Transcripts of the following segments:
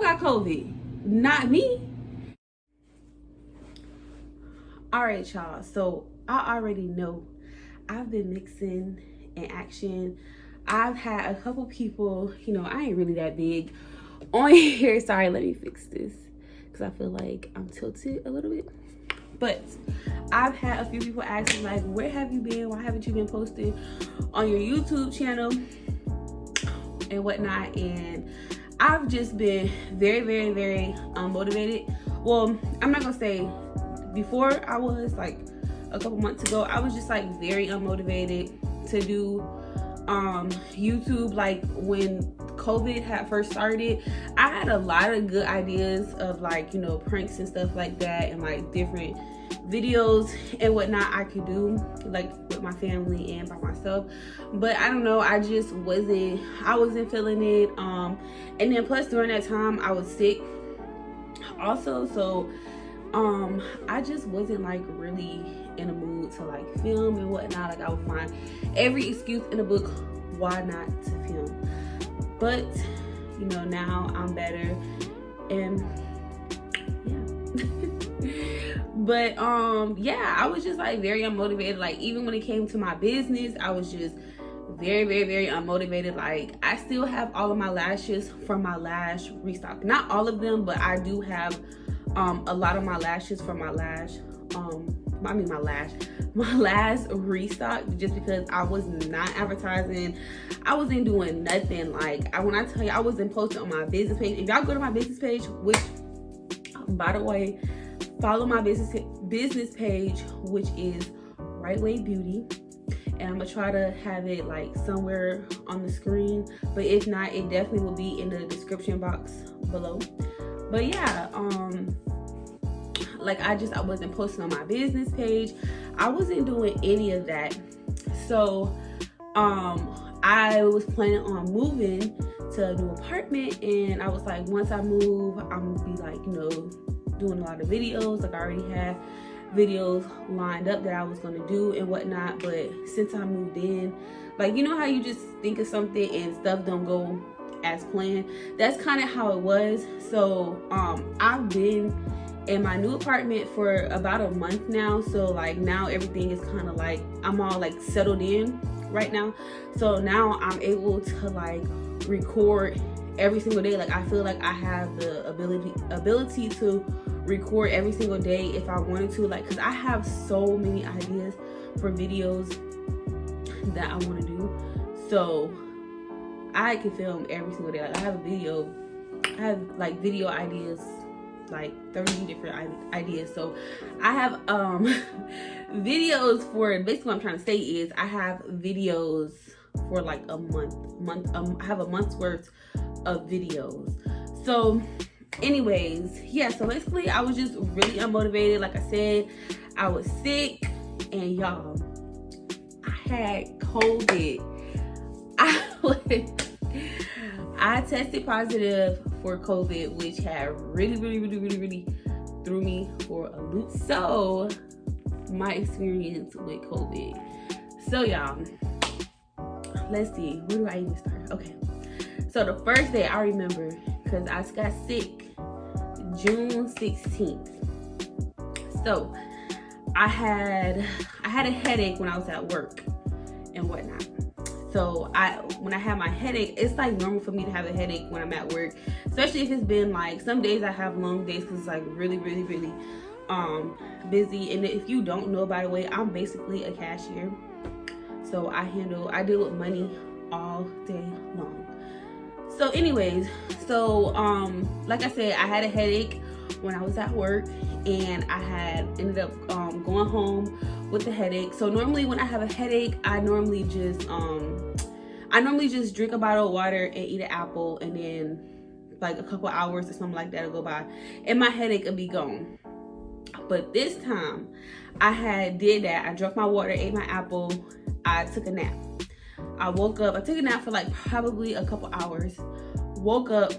got COVID, not me. All right, y'all. So I already know I've been mixing in action. I've had a couple people, you know, I ain't really that big on here. Sorry, let me fix this because I feel like I'm tilted a little bit. But I've had a few people ask me, like, where have you been? Why haven't you been posting on your YouTube channel and whatnot? And I've just been very, very, very unmotivated. Well, I'm not gonna say before. I was like a couple months ago, I was just like very unmotivated to do YouTube. Like when COVID had first started, I had a lot of good ideas of like, you know, pranks and stuff like that, and like different videos and whatnot I could do like with my family and by myself. But I don't know, I just wasn't feeling it. And then plus during that time I was sick also, so I just wasn't like really in a mood to like film and whatnot. Like I would find every excuse in the book why not to film. But you know, now I'm better, and yeah. But yeah, I was just like very unmotivated. Like even when it came to my business, I was just very, very, very unmotivated. Like I still have all of my lashes from my lash restock. Not all of them, but I do have a lot of my lashes from my last restock, just because I was not advertising. I wasn't doing nothing. Like when I tell you, I wasn't posting on my business page. If y'all go to my business page, which by the way, follow my business page, which is Right Way Beauty, and I'm gonna try to have it like somewhere on the screen, but if not, it definitely will be in the description box below. But yeah, like I wasn't posting on my business page. I wasn't doing any of that. So I was planning on moving to a new apartment, and I was like, once I move, I'm gonna be like, you know, doing a lot of videos. Like I already had videos lined up that I was gonna do and whatnot. But since I moved in, like, you know how you just think of something and stuff don't go as planned? That's kind of how it was. So I've been in my new apartment for about a month now. So like now everything is kind of like, I'm all like settled in right now. So now I'm able to like record every single day. Like I feel like I have the ability to record every single day if I wanted to, like, because I have so many ideas for videos that I want to do. So I can film every single day. Like I have like video ideas, like 30 different ideas. So I have videos for, basically what I'm trying to say is I have videos for like a month. I have a month's worth of videos. So anyways, yeah, so basically I was just really unmotivated. Like I said, I was sick, and y'all, I had COVID. I tested positive for COVID, which had really threw me for a loop. So my experience with COVID. So y'all, let's see, where do I even start? Okay, so the first day I remember, because I got sick June 16th. So I had a headache when I was at work and whatnot. So when I have my headache, it's like normal for me to have a headache when I'm at work, especially if it's been like, some days I have long days because it's like really busy. And if you don't know, by the way, I'm basically a cashier. So I deal with money all day long. So anyways, so like I said, I had a headache when I was at work, and I had ended up going home with the headache. So normally when I have a headache, I normally just drink a bottle of water and eat an apple, and then like a couple hours or something like that will go by and my headache will be gone. But this time I did that. I drank my water, ate my apple, I took a nap. I woke up, I took a nap for like probably a couple hours, woke up,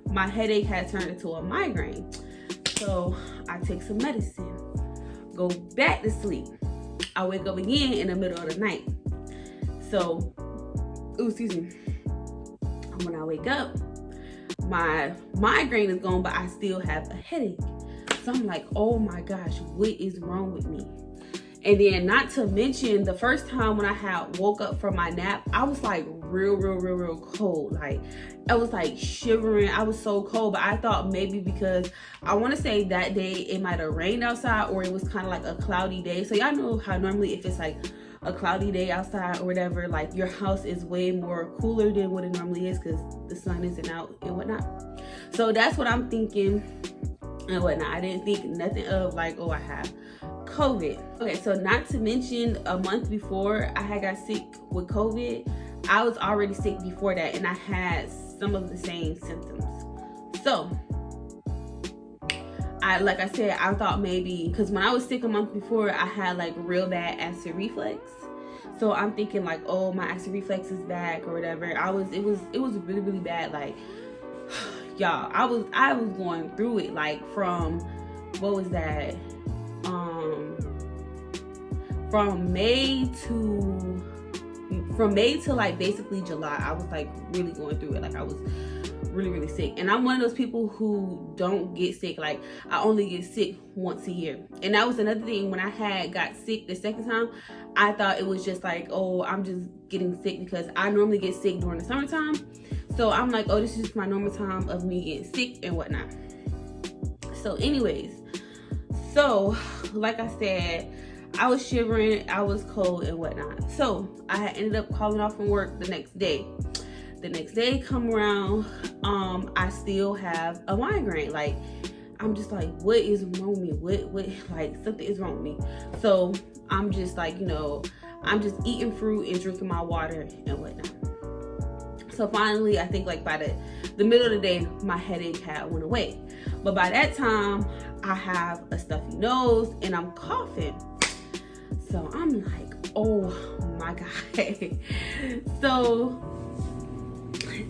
my headache had turned into a migraine. So I take some medicine, go back to sleep. I wake up again in the middle of the night. So, excuse me. When I wake up, my migraine is gone, but I still have a headache. So I'm like, oh my gosh, what is wrong with me? And then not to mention, the first time when I had woke up from my nap, I was like real cold. Like I was like shivering. I was so cold, but I thought maybe because I want to say that day it might have rained outside, or it was kind of like a cloudy day. So y'all know how normally if it's like a cloudy day outside or whatever, like your house is way more cooler than what it normally is because the sun isn't out and whatnot. So that's what I'm thinking and whatnot. I didn't think nothing of like, oh, I have COVID. Okay, so not to mention, a month before I had got sick with COVID, I was already sick before that, and I had some of the same symptoms. So like I said, I thought maybe because when I was sick a month before, I had like real bad acid reflux. So I'm thinking like, oh, my acid reflux is back or whatever. It was really bad. Like y'all, I was going through it like from what was that? From May to like basically July, I was like really going through it. Like I was really sick, and I'm one of those people who don't get sick. Like I only get sick once a year, and that was another thing. When I had got sick the second time, I thought it was just like, oh, I'm just getting sick because I normally get sick during the summertime. So I'm like, oh, this is just my normal time of me getting sick and whatnot. So anyways, so like I said, I was shivering, I was cold and whatnot. So I had ended up calling off from work the next day. The next day come around, I still have a migraine. Like I'm just like, what is wrong with me? What like something is wrong with me. So I'm just like, I'm just eating fruit and drinking my water and whatnot. So finally, I think like by the middle of the day, my headache had went away. But by that time, I have a stuffy nose and I'm coughing. So I'm like, oh my God. So,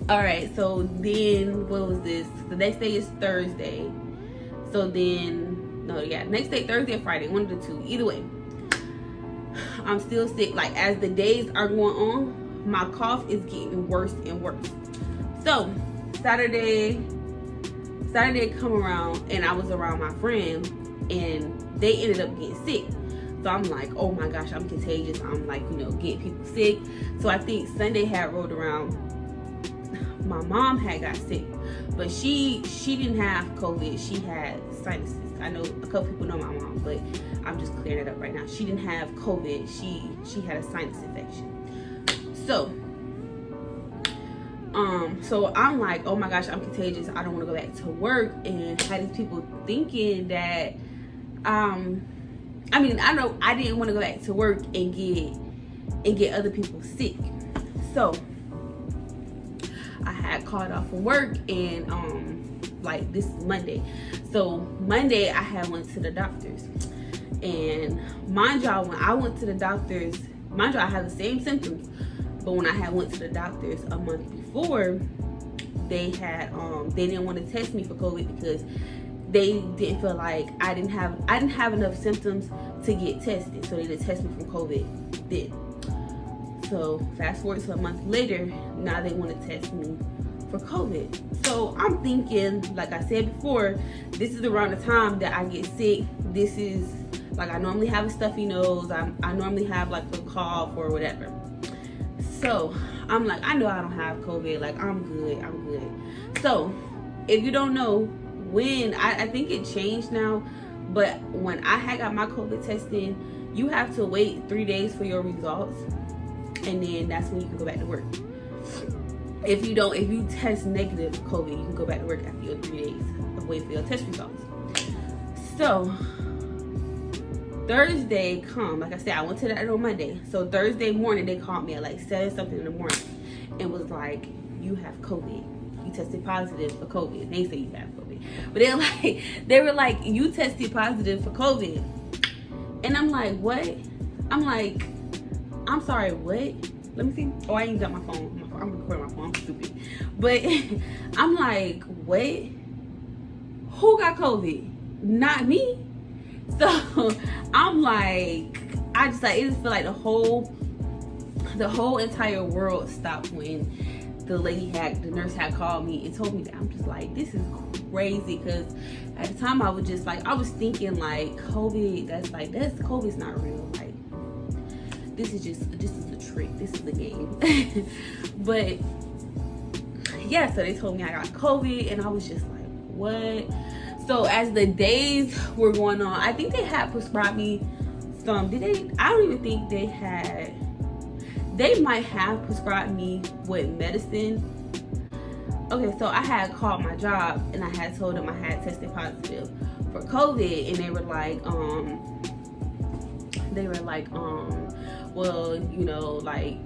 all right. So then what was this? The next day is Thursday. So then, next day, Thursday or Friday, one of the two. Either way, I'm still sick. Like as the days are going on, my cough is getting worse and worse. So Saturday come around and I was around my friend and they ended up getting sick. So I'm like, oh my gosh, I'm contagious. I'm like, getting people sick. So I think Sunday had rolled around. My mom had got sick, but she didn't have COVID. She had sinuses. I know a couple people know my mom, but I'm just clearing it up right now. She didn't have COVID. She had a sinus infection. So I'm like, oh my gosh, I'm contagious. I don't want to go back to work, and had these people thinking that I know I didn't want to go back to work and get other people sick. So I had called off from work and like this Monday. So Monday I had went to the doctors. And mind y'all, when I went to the doctors, mind y'all I had the same symptoms. But when I had went to the doctors a month before, they had they didn't want to test me for COVID because they didn't feel like I didn't have enough symptoms to get tested, so they didn't test me from COVID then. So fast forward to a month later, now they want to test me for COVID. So I'm thinking, like I said before, this is around the time that I get sick. This is like I normally have a stuffy nose. I normally have like a cough or whatever. So I'm like, I know I don't have COVID. Like I'm good. So if you don't know, when I think it changed now, but when I had got my COVID testing, you have to wait 3 days for your results, and then that's when you can go back to work. If you test negative for COVID, you can go back to work after your 3 days of waiting for your test results. So Thursday come, like I said, I went to that on Monday. So Thursday morning, they called me at like 7 something in the morning and was like, you have COVID. You tested positive for COVID. They say you have COVID. But they were like, you tested positive for COVID. And I'm like, what? I'm like, I'm sorry, what? Let me see. Oh, I ain't got my phone. I'm recording my phone. I'm stupid. But I'm like, what? Who got COVID? Not me. So I'm like, I just like, it just feel like the whole entire world stopped when the nurse had called me and told me that. I'm just like, this is crazy, because at the time I was just like, I was thinking like COVID's not real. Like, this is a trick. This is a game. But yeah, so they told me I got COVID, and I was just like, what? So as the days were going on, I think they had prescribed me some, I don't even think they might have prescribed me with medicine. Okay, so I had called my job and I had told them I had tested positive for COVID, and they were like, well, you know, like,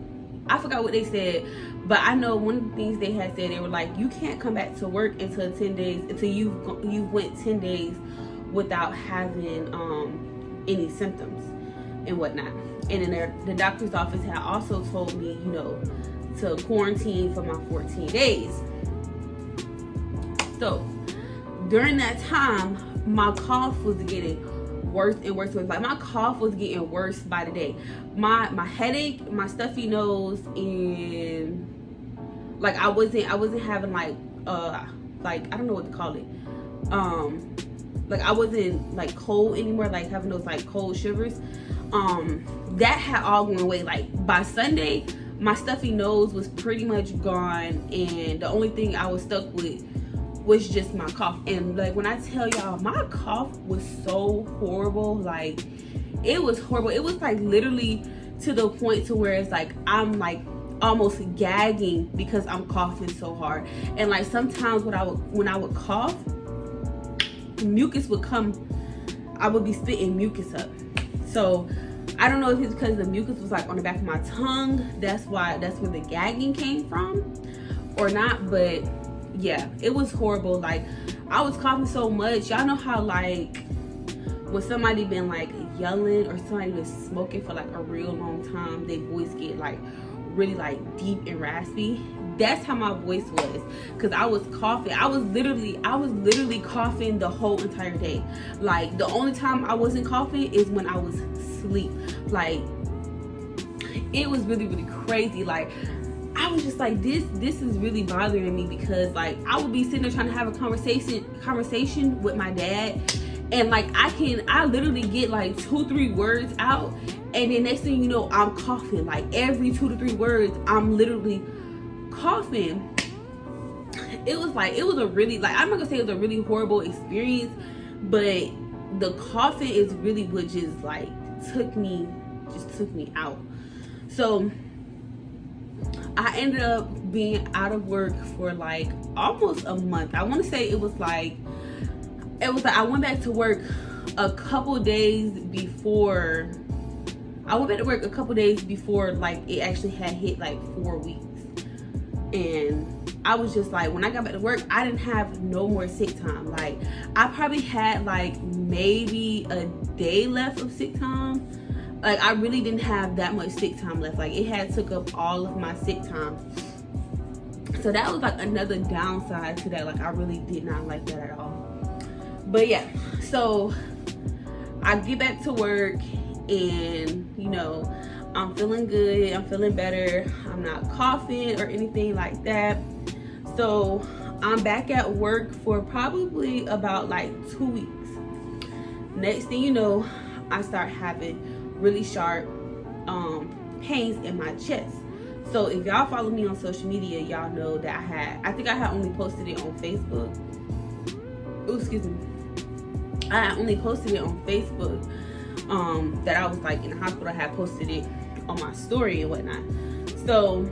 I forgot what they said, but I know one of the things they had said, they were like, you can't come back to work until you went 10 days without having any symptoms and whatnot. And then the doctor's office had also told me, you know, to quarantine for my 14 days. So during that time, my cough was getting worse and worse. Like, my cough was getting worse by the day. My headache, my stuffy nose, and like I wasn't having like I don't know what to call it. Like, I wasn't like cold anymore, like having those like cold shivers. That had all gone away. Like, by Sunday, my stuffy nose was pretty much gone, and the only thing I was stuck with was just my cough. And like, when I tell y'all, my cough was so horrible. Like, it was horrible. It was like literally to the point to where it's like I'm like almost gagging because I'm coughing so hard. And like, sometimes when I would cough, mucus would come. I would be spitting mucus up. So I don't know if it's because the mucus was like on the back of my tongue, that's where the gagging came from, or not. But yeah, it was horrible. Like, I was coughing so much. Y'all know how like when somebody been like yelling, or somebody been smoking for like a real long time, their voice get like really like deep and raspy. That's how my voice was, because I was coughing. I was literally coughing the whole entire day. Like, the only time I wasn't coughing is when I was asleep. Like, it was really, really crazy. Like, I was just like, this is really bothering me, because like, I would be sitting there trying to have a conversation with my dad, and like, I literally get like 2-3 words out, and then next thing you know, I'm coughing. Like, every 2 to 3 words, I'm literally coughing. It was a really, like, I'm not gonna say it was a really horrible experience, but the coughing is really what just like took me out. So I ended up being out of work for like almost a month. I want to say it was like I went back to work a couple days before like it actually had hit like 4 weeks. And I was just like, when I got back to work, I didn't have no more sick time. Like, I probably had like maybe a day left of sick time. Like, I really didn't have that much sick time left. Like, it had took up all of my sick time. So that was like another downside to that. Like, I really did not like that at all. But yeah, so I get back to work, and you know, I'm feeling good, I'm feeling better, I'm not coughing or anything like that. So I'm back at work for probably about like 2 weeks. Next thing you know, I start having really sharp pains in my chest. So if y'all follow me on social media, y'all know that I think I had only posted it on Facebook. Oh, excuse me. I had only posted it on Facebook that I was like in the hospital. I had posted it on my story and whatnot. So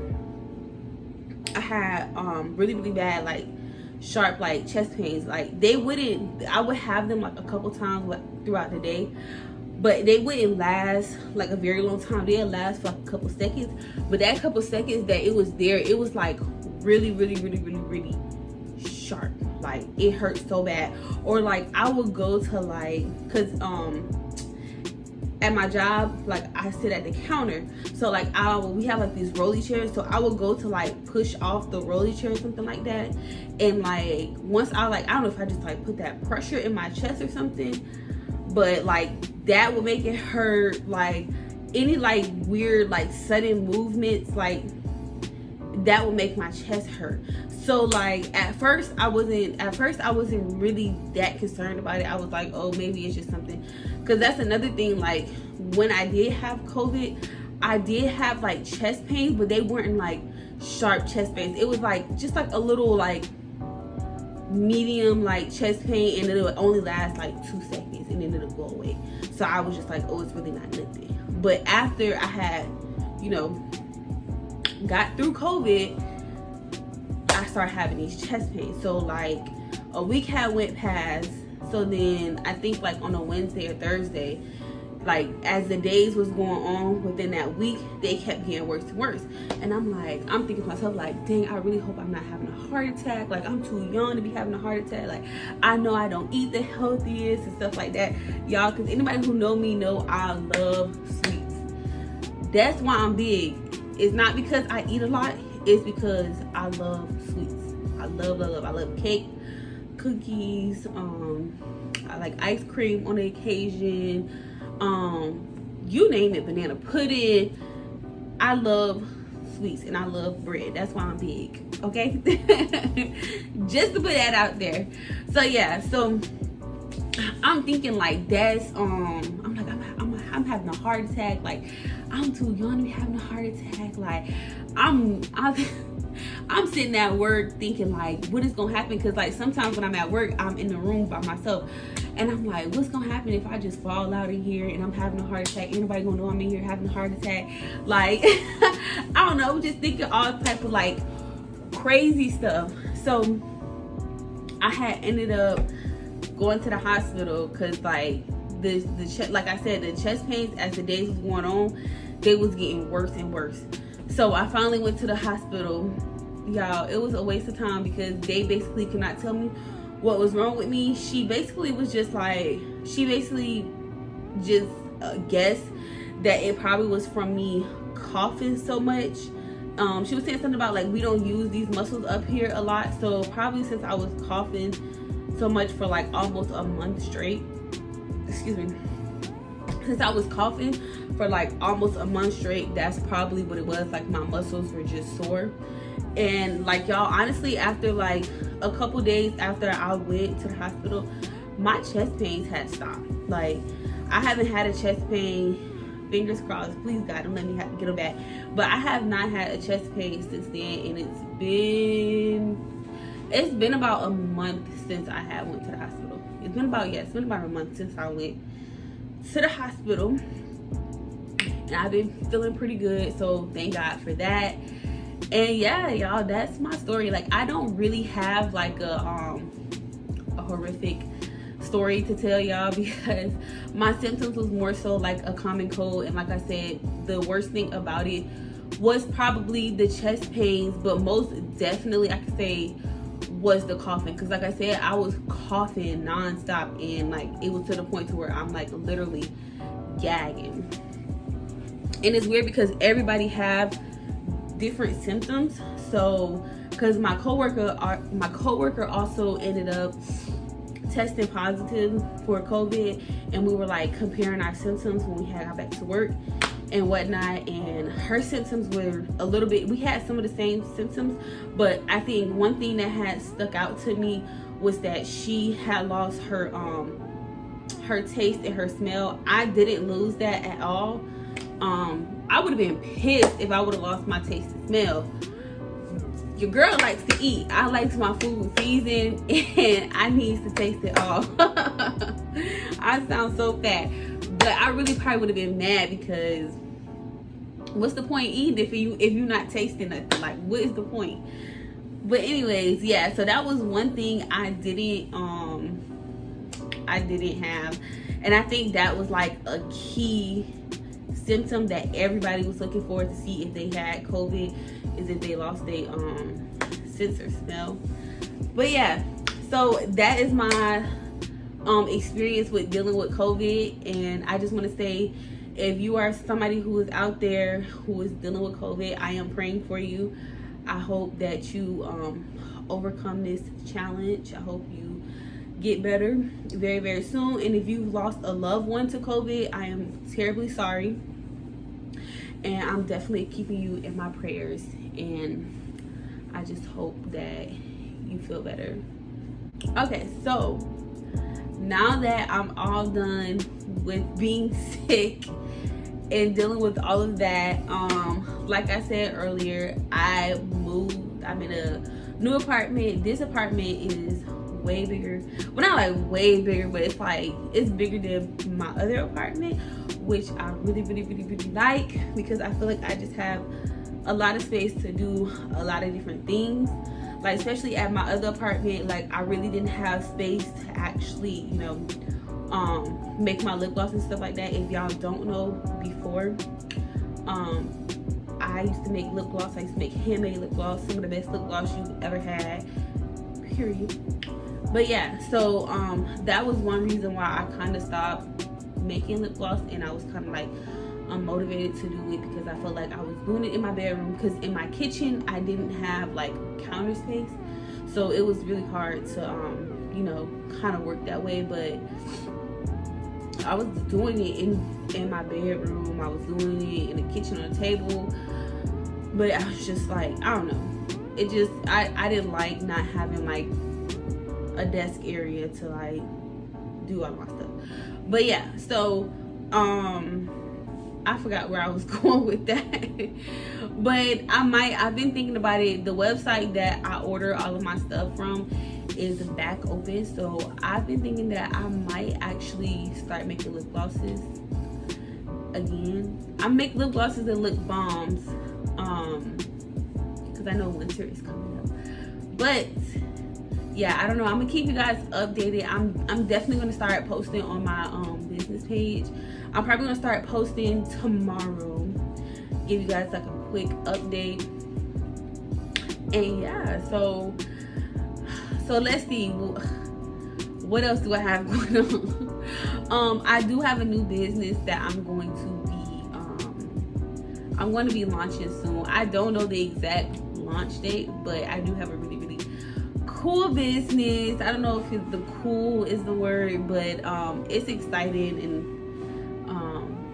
I had really, really bad like sharp like chest pains. Like, I would have them like a couple times throughout the day, but they wouldn't last like a very long time. They'd last for like a couple seconds, but that couple seconds that it was there, it was like really, really, really, really, really sharp. Like, it hurt so bad. Or like, I would go to like, cause at my job, like, I sit at the counter, so like we have like these rolly chairs, so I would go to like push off the rolly chair or something like that, and like once I don't know if I just like put that pressure in my chest or something, but like that would make it hurt. Like, any like weird like sudden movements, like that would make my chest hurt. So like at first I wasn't really that concerned about it. I was like, oh, maybe it's just something, because that's another thing. Like when I did have COVID, I did have like chest pains, but they weren't like sharp chest pains. It was like just like a little like medium like chest pain, and it would only last like 2 seconds and then it'll go away. So I was just like, oh, it's really not nothing. But after I had, got through COVID, I started having these chest pains. So like a week had went past. So then I think like on a Wednesday or Thursday, like as the days was going on within that week, they kept getting worse and worse. And I'm thinking to myself like, dang, I really hope I'm not having a heart attack. Like I'm too young to be having a heart attack. Like I know I don't eat the healthiest and stuff like that, y'all, because anybody who know me know I love sweets. That's why I'm big. It's not because I eat a lot, it's because I love sweets. I love I love cake, cookies, I like ice cream on the occasion, you name it, banana pudding. I love sweets and I love bread. That's why I'm big, okay? Just to put that out there. So yeah, so I'm thinking like that's I'm like I'm having a heart attack. Like I'm too young to be having a heart attack. Like I'm sitting at work thinking like, what is gonna happen? Because like sometimes when I'm at work, I'm in the room by myself, and I'm like, what's gonna happen if I just fall out of here and I'm having a heart attack? Anybody gonna know I'm in here having a heart attack? Like I don't know, just thinking all type of like crazy stuff. So I had ended up going to the hospital because like like I said, the chest pains as the days was going on, they was getting worse and worse. So I finally went to the hospital. Y'all, it was a waste of time because they basically could not tell me what was wrong with me. She basically just guessed that it probably was from me coughing so much. She was saying something about like we don't use these muscles up here a lot, so probably since I was coughing so much for like almost a month straight, since I was coughing for like almost a month straight, that's probably what it was. Like my muscles were just sore. And like y'all, honestly, after like a couple days after I went to the hospital, my chest pains had stopped. Like I haven't had a chest pain, fingers crossed, please God don't let me have to get them back, but I have not had a chest pain since then. And it's been about a month since I had went to the hospital. It's been about a month since I went to the hospital, and I've been feeling pretty good, so thank God for that. And yeah, y'all, that's my story. Like I don't really have like a horrific story to tell y'all because my symptoms was more so like a common cold. And like I said, the worst thing about it was probably the chest pains, but most definitely I could say was the coughing, because like I said, I was coughing nonstop, and like it was to the point to where I'm like literally gagging. And it's weird because everybody have different symptoms. So because my coworker also ended up testing positive for COVID, and we were like comparing our symptoms when we had got back to work and whatnot, and her symptoms were a little bit, we had some of the same symptoms, but I think one thing that had stuck out to me was that she had lost her taste and her smell. I didn't lose that at all. I would have been pissed if I would have lost my taste and smell. Your girl likes to eat. I like my food seasoned, and I need to taste it all. I sound so fat, but I really probably would have been mad because what's the point eating if you're not tasting nothing? Like, what is the point? But anyways, yeah, so that was one thing I didn't have, and I think that was like a key symptom that everybody was looking for to see if they had COVID, is if they lost their sense or smell. But yeah, so that is my experience with dealing with COVID. And I just want to say, if you are somebody who is out there who is dealing with COVID, I am praying for you. I hope that you overcome this challenge. I hope you get better very, very soon. And if you've lost a loved one to COVID, I am terribly sorry. And I'm definitely keeping you in my prayers. And I just hope that you feel better. Okay, so now that I'm all done with being sick and dealing with all of that, like I said earlier, I moved. I'm in a new apartment. This apartment is way bigger. Well, not like way bigger, but it's like it's bigger than my other apartment, which I really like, because I feel like I just have a lot of space to do a lot of different things. Like, especially at my other apartment, like I really didn't have space to actually, you know, make my lip gloss and stuff like that. If y'all don't know, before I used to make lip gloss. I used to make handmade lip gloss, some of the best lip gloss you've ever had, period. But yeah, so that was one reason why I kind of stopped making lip gloss, and I was kind of like unmotivated to do it, because I felt like I was doing it in my bedroom, because in my kitchen I didn't have like counter space, so it was really hard to you know, kind of work that way. But I was doing it in my bedroom, I was doing it in the kitchen on the table, but I was just like, I don't know, it just I didn't like not having like a desk area to like do all my stuff. But yeah, so I forgot where I was going with that. But I've been thinking about it. The website that I order all of my stuff from is back open, so I've been thinking that I might actually start making lip glosses again. I make lip glosses and lip balms because I know winter is coming up. But yeah, I don't know, I'm gonna keep you guys updated. I'm definitely gonna start posting on my business page. I'm probably gonna start posting tomorrow, give you guys like a quick update. And yeah, so let's see, what else do I have going on? I do have a new business that I'm going to be launching soon. I don't know the exact launch date, but I do have a really cool business. I don't know if the cool is the word, but it's exciting,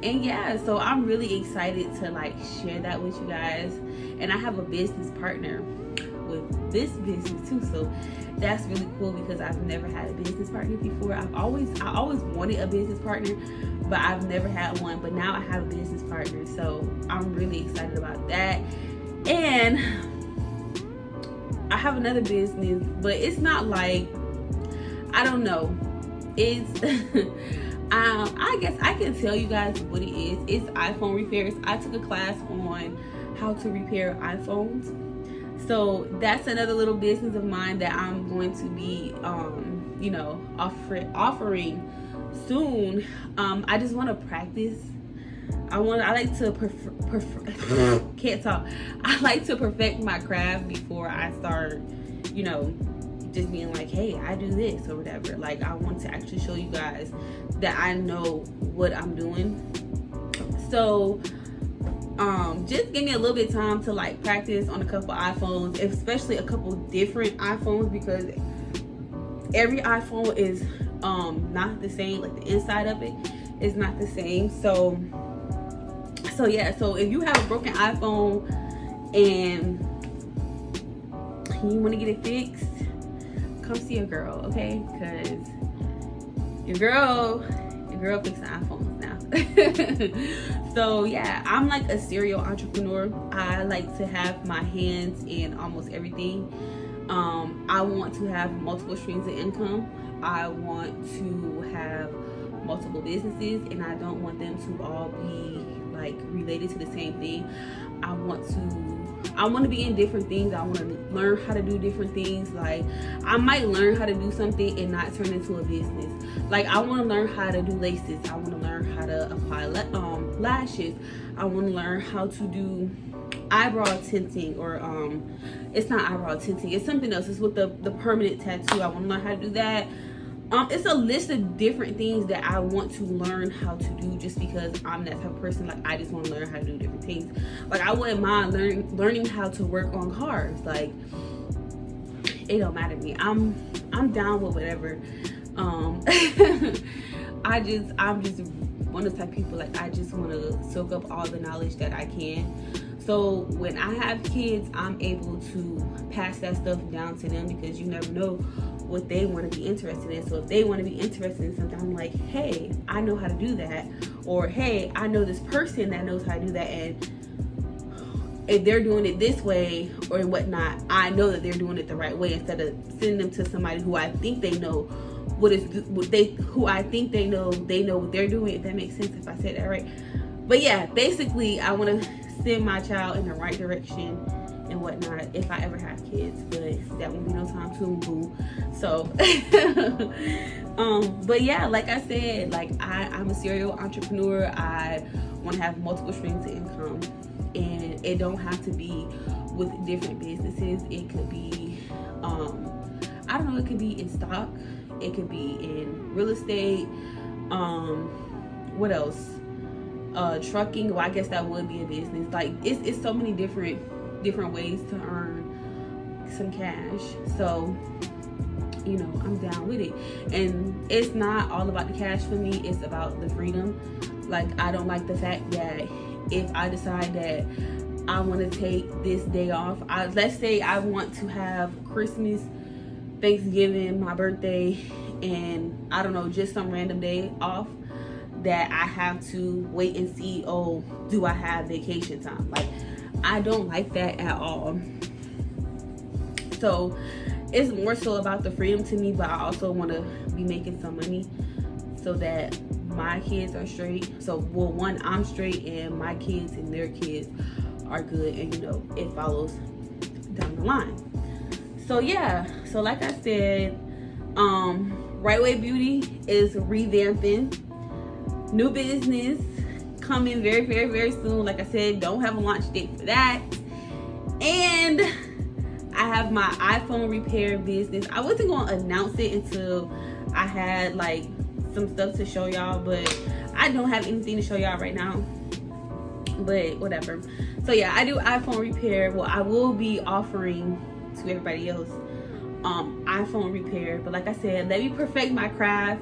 and yeah, so I'm really excited to like share that with you guys. And I have a business partner with this business too, so that's really cool, because I've never had a business partner before. I always wanted a business partner, but I've never had one. But now I have a business partner, so I'm really excited about that. And I have another business, but it's not like, I don't know, it's I guess I can tell you guys what it is. It's iPhone repairs. I took a class on how to repair iPhones, so that's another little business of mine that I'm going to be you know, offering soon. I just want to practice. I like to can't talk. I like to perfect my craft before I start, you know, just being like, hey, I do this or whatever. Like, I want to actually show you guys that I know what I'm doing. So just give me a little bit of time to like practice on a couple iPhones, especially a couple different iPhones, because every iPhone is not the same. Like, the inside of it is not the same. So yeah, so if you have a broken iPhone and you want to get it fixed, come see a girl, okay? Because your girl fixing iPhones now. So yeah, I'm like a serial entrepreneur. I like to have my hands in almost everything. I want to have multiple streams of income. I want to have multiple businesses, and I don't want them to all be like related to the same thing. I want to be in different things. I want to learn how to do different things. Like, I might learn how to do something and not turn into a business. Like, I want to learn how to do laces. I want to learn how to apply lashes. I want to learn how to do eyebrow tinting, or it's not eyebrow tinting, it's something else. It's with the permanent tattoo. I want to learn how to do that. It's a list of different things that I want to learn how to do, just because I'm that type of person. Like, I just want to learn how to do different things. Like, I wouldn't mind learning how to work on cars. Like, it don't matter to me. I'm down with whatever. I'm just one of the type of people, like, I just want to soak up all the knowledge that I can. So when I have kids, I'm able to pass that stuff down to them, because you never know what they want to be interested in. So if they want to be interested in something, I'm like, hey, I know how to do that. Or hey, I know this person that knows how to do that, and if they're doing it this way or whatnot, I know that they're doing it the right way, instead of sending them to somebody who I think they know who I think they know what they're doing, if that makes sense, if I said that right. But yeah, basically I want to send my child in the right direction and whatnot if I ever have kids, but that won't be no time soon, boo. So but yeah, like I said, like I'm a serial entrepreneur. I want to have multiple streams of income, and it don't have to be with different businesses. It could be I don't know, it could be in stock, it could be in real estate, what else, trucking. Well, I guess that would be a business. Like it's so many different ways to earn some cash. So you know, I'm down with it. And it's not all about the cash for me, it's about the freedom. Like, I don't like the fact that if I decide that I want to take this day off, let's say I want to have Christmas, Thanksgiving, my birthday, and I don't know, just some random day off, that I have to wait and see, oh, do I have vacation time? Like, I don't like that at all. So it's more so about the freedom to me, but I also want to be making some money so that my kids are straight. So, well, one, I'm straight, and my kids and their kids are good, and you know, it follows down the line. So yeah, so like I said, Right Way Beauty is revamping. New business coming very, very, very soon. Like I said, don't have a launch date for that. And I have my iPhone repair business. I wasn't going to announce it until I had like some stuff to show y'all, but I don't have anything to show y'all right now. But whatever. So yeah, I do iPhone repair. Well, I will be offering to everybody else iPhone repair. But like I said, let me perfect my craft.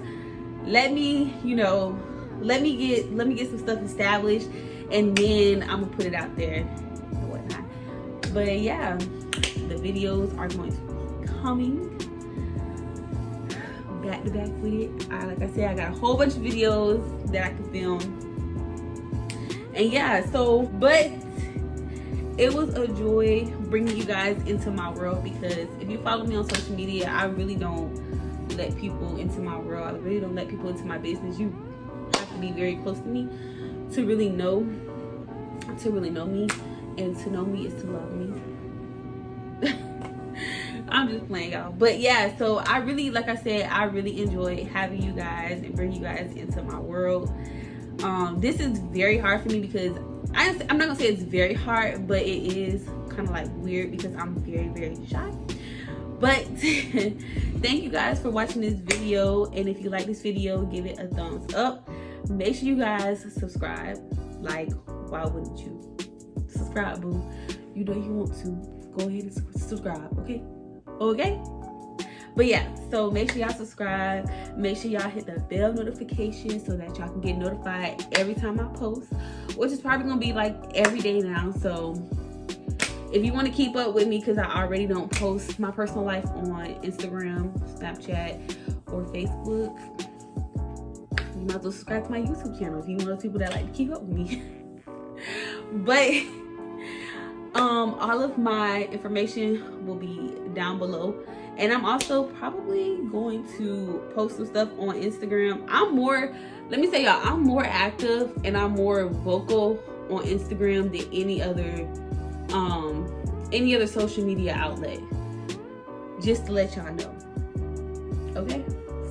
Let me, you know, let me get some stuff established, and then I'm gonna put it out there and whatnot. But yeah, the videos are going to be coming back to back with it. Like I said, I got a whole bunch of videos that I can film. And yeah, so, but it was a joy bringing you guys into my world, because if you follow me on social media, I really don't let people into my world. I really don't let people into my business. You have to be very close to me to really know me, and to know me is to love me. I'm just playing, y'all. But yeah, so I really, like I said, I really enjoy having you guys and bringing you guys into my world. This is very hard for me, because I'm not gonna say it's very hard, but it is kind of like weird because I'm very, very shy. But thank you guys for watching this video, and if you like this video, give it a thumbs up. Make sure you guys subscribe. Like, why wouldn't you subscribe, boo? You know you want to. Go ahead and subscribe, okay? But yeah, so make sure y'all subscribe. Make sure y'all hit the bell notification so that y'all can get notified every time I post, which is probably gonna be like every day now. So if you want to keep up with me, because I already don't post my personal life on Instagram, Snapchat, or Facebook, you might as well subscribe to my YouTube channel if you're one of those people that like to keep up with me. But all of my information will be down below, and I'm also probably going to post some stuff on Instagram. Let me say, y'all, I'm more active and I'm more vocal on Instagram than any other social media outlet, just to let y'all know. Okay,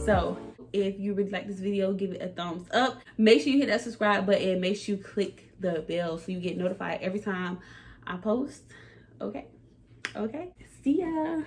so if you really like this video, give it a thumbs up. Make sure you hit that subscribe button, and make sure you click the bell so you get notified every time I post. Okay, see ya.